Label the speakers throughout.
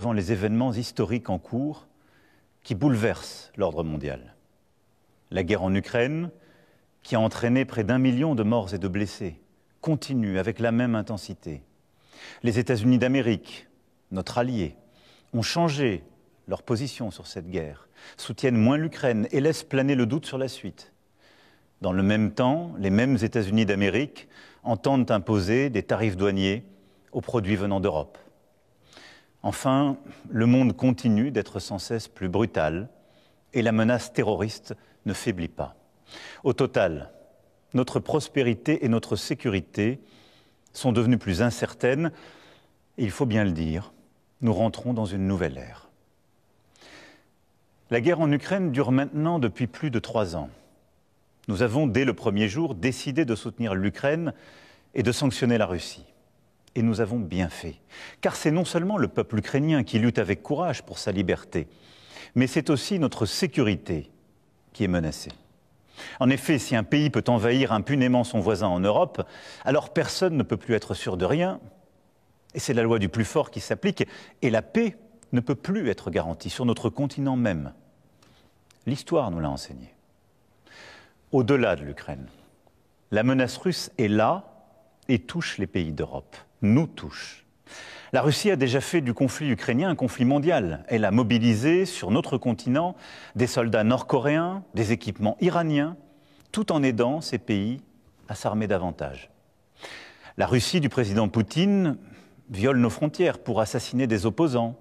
Speaker 1: devant les événements historiques en cours qui bouleversent l'ordre mondial. La guerre en Ukraine, qui a entraîné près d'1 million de morts et de blessés, continue avec la même intensité. Les États-Unis d'Amérique, notre allié, ont changé leur position sur cette guerre, soutiennent moins l'Ukraine et laissent planer le doute sur la suite. Dans le même temps, les mêmes États-Unis d'Amérique entendent imposer des tarifs douaniers aux produits venant d'Europe. Enfin, le monde continue d'être sans cesse plus brutal et la menace terroriste ne faiblit pas. Au total, notre prospérité et notre sécurité sont devenues plus incertaines et il faut bien le dire, nous rentrons dans une nouvelle ère. La guerre en Ukraine dure maintenant depuis plus de 3 ans. Nous avons, dès le premier jour, décidé de soutenir l'Ukraine et de sanctionner la Russie. Et nous avons bien fait, car c'est non seulement le peuple ukrainien qui lutte avec courage pour sa liberté, mais c'est aussi notre sécurité qui est menacée. En effet, si un pays peut envahir impunément son voisin en Europe, alors personne ne peut plus être sûr de rien. Et c'est la loi du plus fort qui s'applique, et la paix ne peut plus être garantie sur notre continent même. L'histoire nous l'a enseigné. Au-delà de l'Ukraine, la menace russe est là et touche les pays d'Europe, nous touche. La Russie a déjà fait du conflit ukrainien un conflit mondial. Elle a mobilisé sur notre continent des soldats nord-coréens, des équipements iraniens, tout en aidant ces pays à s'armer davantage. La Russie du président Poutine viole nos frontières pour assassiner des opposants,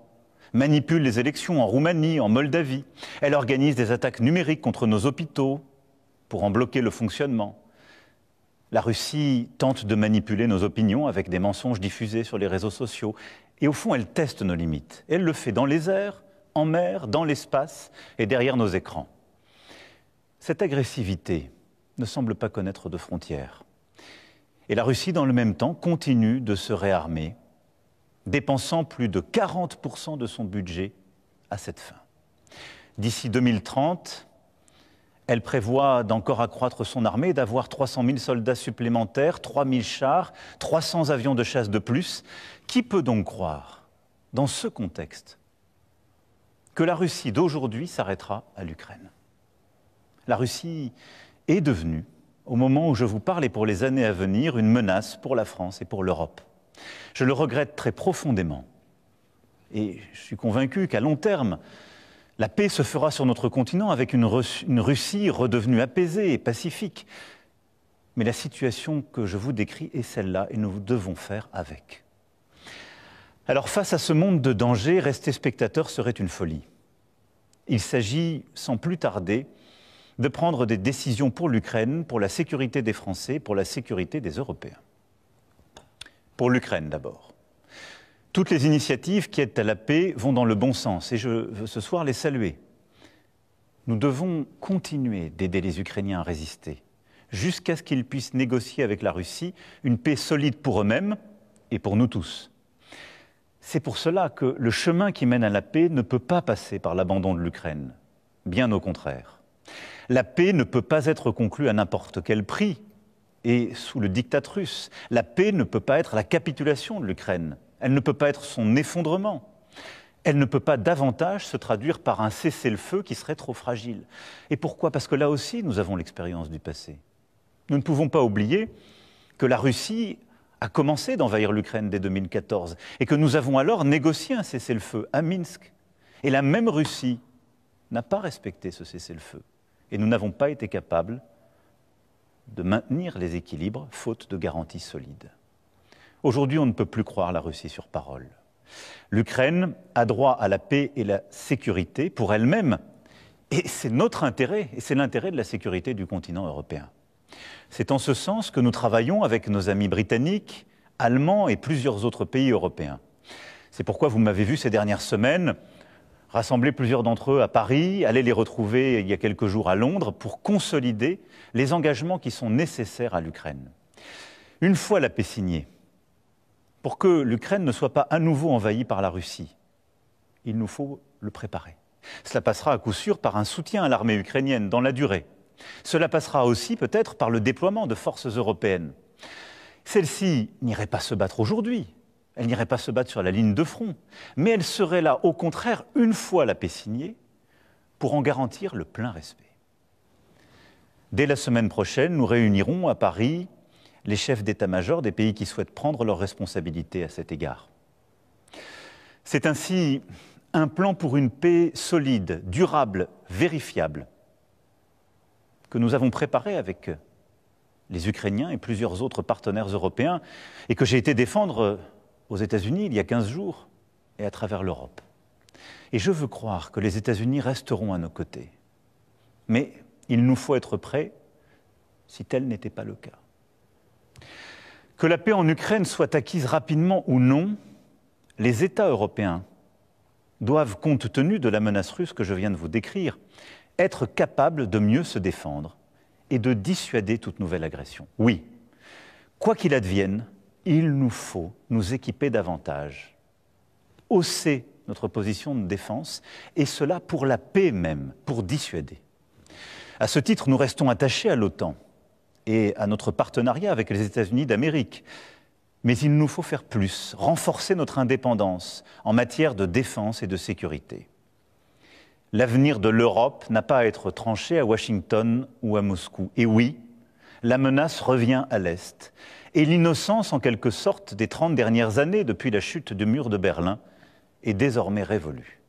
Speaker 1: manipule les élections en Roumanie, en Moldavie. Elle organise des attaques numériques contre nos hôpitaux pour en bloquer le fonctionnement. La Russie tente de manipuler nos opinions avec des mensonges diffusés sur les réseaux sociaux. Et au fond, elle teste nos limites. Elle le fait dans les airs, en mer, dans l'espace et derrière nos écrans. Cette agressivité ne semble pas connaître de frontières. Et la Russie, dans le même temps, continue de se réarmer, dépensant plus de 40% de son budget à cette fin. D'ici 2030, elle prévoit d'encore accroître son armée et d'avoir 300 000 soldats supplémentaires, 3 000 chars, 300 avions de chasse de plus. Qui peut donc croire, dans ce contexte, que la Russie d'aujourd'hui s'arrêtera à l'Ukraine? La Russie est devenue, au moment où je vous parle et pour les années à venir, une menace pour la France et pour l'Europe. Je le regrette très profondément. Et je suis convaincu qu'à long terme, la paix se fera sur notre continent avec une Russie redevenue apaisée et pacifique. Mais la situation que je vous décris est celle-là et nous devons faire avec. Alors face à ce monde de danger, rester spectateur serait une folie. Il s'agit, sans plus tarder, de prendre des décisions pour l'Ukraine, pour la sécurité des Français, pour la sécurité des Européens. Pour l'Ukraine d'abord. Toutes les initiatives qui aident à la paix vont dans le bon sens et je veux ce soir les saluer. Nous devons continuer d'aider les Ukrainiens à résister jusqu'à ce qu'ils puissent négocier avec la Russie une paix solide pour eux-mêmes et pour nous tous. C'est pour cela que le chemin qui mène à la paix ne peut pas passer par l'abandon de l'Ukraine. Bien au contraire. La paix ne peut pas être conclue à n'importe quel prix et sous le diktat russe. La paix ne peut pas être la capitulation de l'Ukraine. Elle ne peut pas être son effondrement. Elle ne peut pas davantage se traduire par un cessez-le-feu qui serait trop fragile. Et pourquoi? Parce que là aussi, nous avons l'expérience du passé. Nous ne pouvons pas oublier que la Russie a commencé d'envahir l'Ukraine dès 2014 et que nous avons alors négocié un cessez-le-feu à Minsk. Et la même Russie n'a pas respecté ce cessez-le-feu. Et nous n'avons pas été capables de maintenir les équilibres faute de garanties solides. Aujourd'hui, on ne peut plus croire la Russie sur parole. L'Ukraine a droit à la paix et la sécurité pour elle-même, et c'est notre intérêt, et c'est l'intérêt de la sécurité du continent européen. C'est en ce sens que nous travaillons avec nos amis britanniques, allemands et plusieurs autres pays européens. C'est pourquoi vous m'avez vu ces dernières semaines rassembler plusieurs d'entre eux à Paris, aller les retrouver il y a quelques jours à Londres pour consolider les engagements qui sont nécessaires à l'Ukraine. Une fois la paix signée, pour que l'Ukraine ne soit pas à nouveau envahie par la Russie, il nous faut le préparer. Cela passera à coup sûr par un soutien à l'armée ukrainienne dans la durée. Cela passera aussi peut-être par le déploiement de forces européennes. Celles-ci n'iraient pas se battre aujourd'hui, Elle n'irait pas se battre sur la ligne de front, mais elle serait là, au contraire, une fois la paix signée, pour en garantir le plein respect. Dès la semaine prochaine, nous réunirons à Paris les chefs d'état-major des pays qui souhaitent prendre leurs responsabilités à cet égard. C'est ainsi un plan pour une paix solide, durable, vérifiable, que nous avons préparé avec les Ukrainiens et plusieurs autres partenaires européens, et que j'ai été défendre aux États-Unis il y a 15 jours et à travers l'Europe. Et je veux croire que les États-Unis resteront à nos côtés. Mais il nous faut être prêts si tel n'était pas le cas. Que la paix en Ukraine soit acquise rapidement ou non, les États européens doivent, compte tenu de la menace russe que je viens de vous décrire, être capables de mieux se défendre et de dissuader toute nouvelle agression. Oui, quoi qu'il advienne, il nous faut nous équiper davantage, hausser notre position de défense, et cela pour la paix même, pour dissuader. À ce titre, nous restons attachés à l'OTAN et à notre partenariat avec les États-Unis d'Amérique. Mais il nous faut faire plus, renforcer notre indépendance en matière de défense et de sécurité. L'avenir de l'Europe n'a pas à être tranché à Washington ou à Moscou. Et oui, la menace revient à l'Est. Et l'innocence, en quelque sorte, des 30 dernières années, depuis la chute du mur de Berlin, est désormais révolue.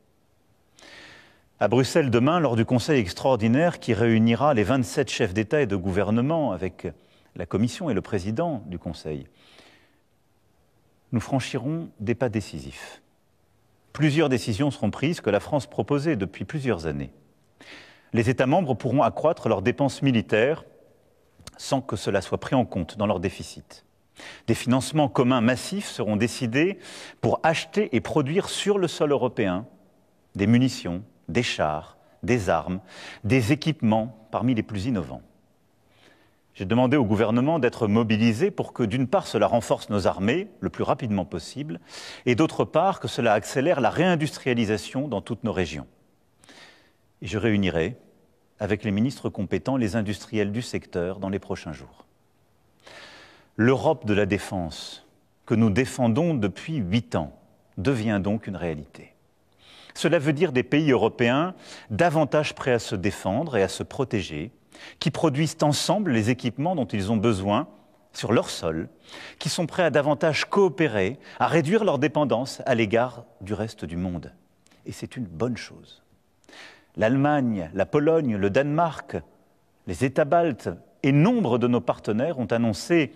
Speaker 1: À Bruxelles demain, lors du Conseil extraordinaire qui réunira les 27 chefs d'État et de gouvernement avec la Commission et le président du Conseil, nous franchirons des pas décisifs. Plusieurs décisions seront prises que la France proposait depuis plusieurs années. Les États membres pourront accroître leurs dépenses militaires sans que cela soit pris en compte dans leur déficit. Des financements communs massifs seront décidés pour acheter et produire sur le sol européen des munitions, des chars, des armes, des équipements parmi les plus innovants. J'ai demandé au gouvernement d'être mobilisé pour que, d'une part, cela renforce nos armées le plus rapidement possible, et d'autre part, que cela accélère la réindustrialisation dans toutes nos régions. Et je réunirai, avec les ministres compétents, les industriels du secteur dans les prochains jours. L'Europe de la défense, que nous défendons depuis 8 ans, devient donc une réalité. Cela veut dire des pays européens davantage prêts à se défendre et à se protéger, qui produisent ensemble les équipements dont ils ont besoin sur leur sol, qui sont prêts à davantage coopérer, à réduire leur dépendance à l'égard du reste du monde. Et c'est une bonne chose. L'Allemagne, la Pologne, le Danemark, les États baltes et nombre de nos partenaires ont annoncé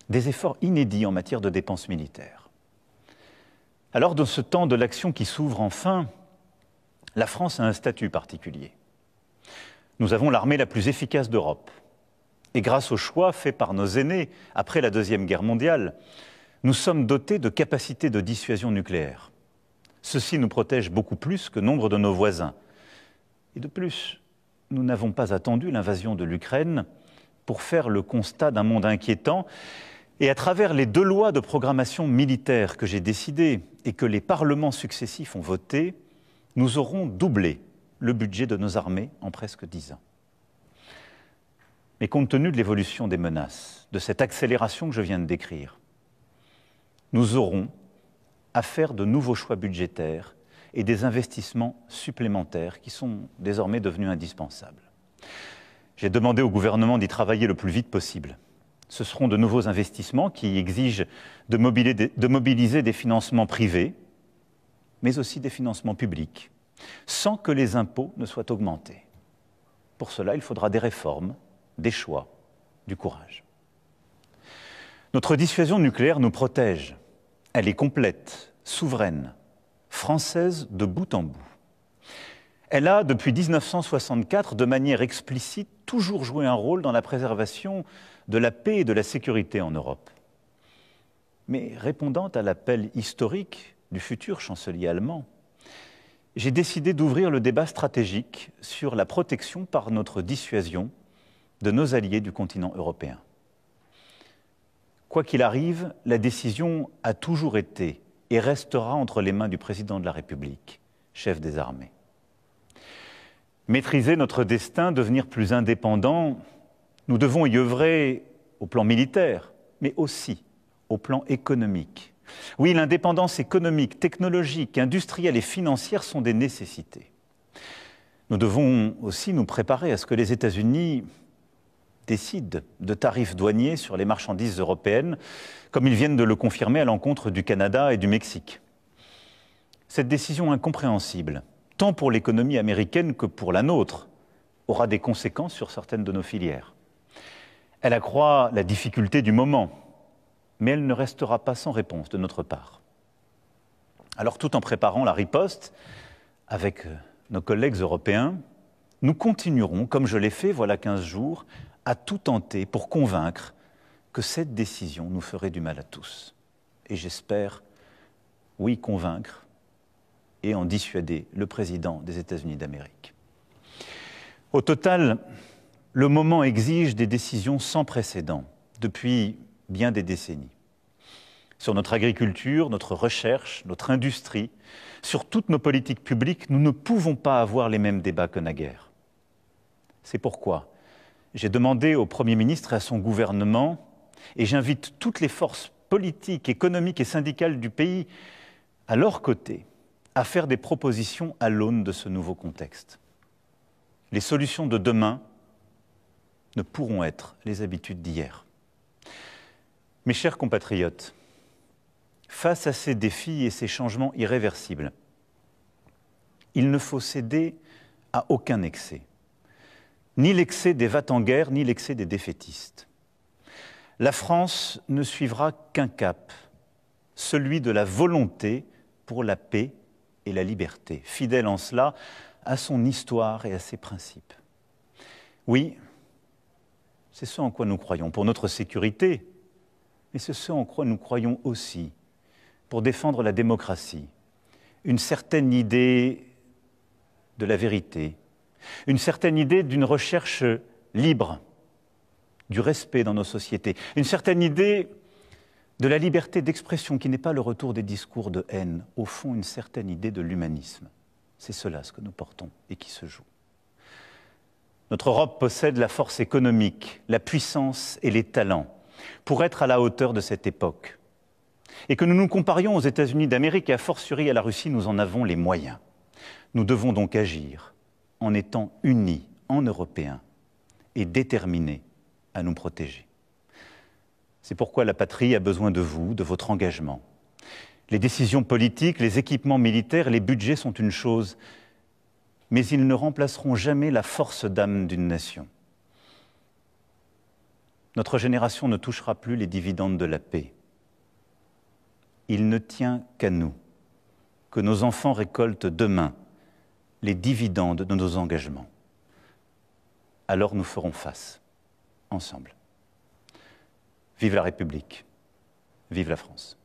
Speaker 1: des efforts inédits en matière de dépenses militaires. Alors, dans ce temps de l'action qui s'ouvre enfin, la France a un statut particulier. Nous avons l'armée la plus efficace d'Europe. Et grâce au choix fait par nos aînés après la Deuxième Guerre mondiale, nous sommes dotés de capacités de dissuasion nucléaire. Ceci nous protège beaucoup plus que nombre de nos voisins. Et de plus, nous n'avons pas attendu l'invasion de l'Ukraine pour faire le constat d'un monde inquiétant. Et à travers les 2 lois de programmation militaire que j'ai décidées et que les parlements successifs ont votées, nous aurons doublé le budget de nos armées en presque 10 ans. Mais compte tenu de l'évolution des menaces, de cette accélération que je viens de décrire, nous aurons à faire de nouveaux choix budgétaires et des investissements supplémentaires qui sont désormais devenus indispensables. J'ai demandé au gouvernement d'y travailler le plus vite possible. Ce seront de nouveaux investissements qui exigent de mobiliser des financements privés, mais aussi des financements publics, sans que les impôts ne soient augmentés. Pour cela, il faudra des réformes, des choix, du courage. Notre dissuasion nucléaire nous protège. Elle est complète, souveraine, française de bout en bout. Elle a, depuis 1964, de manière explicite, toujours joué un rôle dans la préservation de la paix et de la sécurité en Europe. Mais répondant à l'appel historique du futur chancelier allemand, j'ai décidé d'ouvrir le débat stratégique sur la protection par notre dissuasion de nos alliés du continent européen. Quoi qu'il arrive, la décision a toujours été et restera entre les mains du président de la République, chef des armées. Maîtriser notre destin, devenir plus indépendant, nous devons y œuvrer au plan militaire, mais aussi au plan économique, Oui, l'indépendance économique, technologique, industrielle et financière sont des nécessités. Nous devons aussi nous préparer à ce que les États-Unis décident de tarifs douaniers sur les marchandises européennes, comme ils viennent de le confirmer à l'encontre du Canada et du Mexique. Cette décision incompréhensible, tant pour l'économie américaine que pour la nôtre, aura des conséquences sur certaines de nos filières. Elle accroît la difficulté du moment, mais elle ne restera pas sans réponse de notre part. Alors, tout en préparant la riposte, avec nos collègues européens, nous continuerons, comme je l'ai fait voilà 15 jours, à tout tenter pour convaincre que cette décision nous ferait du mal à tous. Et j'espère, oui, convaincre et en dissuader le président des États-Unis d'Amérique. Au total, le moment exige des décisions sans précédent depuis bien des décennies. Sur notre agriculture, notre recherche, notre industrie, sur toutes nos politiques publiques, nous ne pouvons pas avoir les mêmes débats que naguère. C'est pourquoi j'ai demandé au Premier ministre et à son gouvernement, et j'invite toutes les forces politiques, économiques et syndicales du pays à leur côté, à faire des propositions à l'aune de ce nouveau contexte. Les solutions de demain ne pourront être les habitudes d'hier. Mes chers compatriotes, face à ces défis et ces changements irréversibles, il ne faut céder à aucun excès. Ni l'excès des va-t-en-guerre, ni l'excès des défaitistes. La France ne suivra qu'un cap, celui de la volonté pour la paix et la liberté, fidèle en cela à son histoire et à ses principes. Oui, c'est ce en quoi nous croyons, pour notre sécurité, mais c'est ce en quoi nous croyons aussi pour défendre la démocratie, une certaine idée de la vérité, une certaine idée d'une recherche libre, du respect dans nos sociétés, une certaine idée de la liberté d'expression qui n'est pas le retour des discours de haine, au fond une certaine idée de l'humanisme. C'est cela ce que nous portons et qui se joue. Notre Europe possède la force économique, la puissance et les talents pour être à la hauteur de cette époque. Et que nous nous comparions aux États-Unis d'Amérique et a fortiori à la Russie, nous en avons les moyens. Nous devons donc agir en étant unis en Européens et déterminés à nous protéger. C'est pourquoi la patrie a besoin de vous, de votre engagement. Les décisions politiques, les équipements militaires, les budgets sont une chose, mais ils ne remplaceront jamais la force d'âme d'une nation. Notre génération ne touchera plus les dividendes de la paix. Il ne tient qu'à nous que nos enfants récoltent demain les dividendes de nos engagements. Alors nous ferons face, ensemble. Vive la République, vive la France.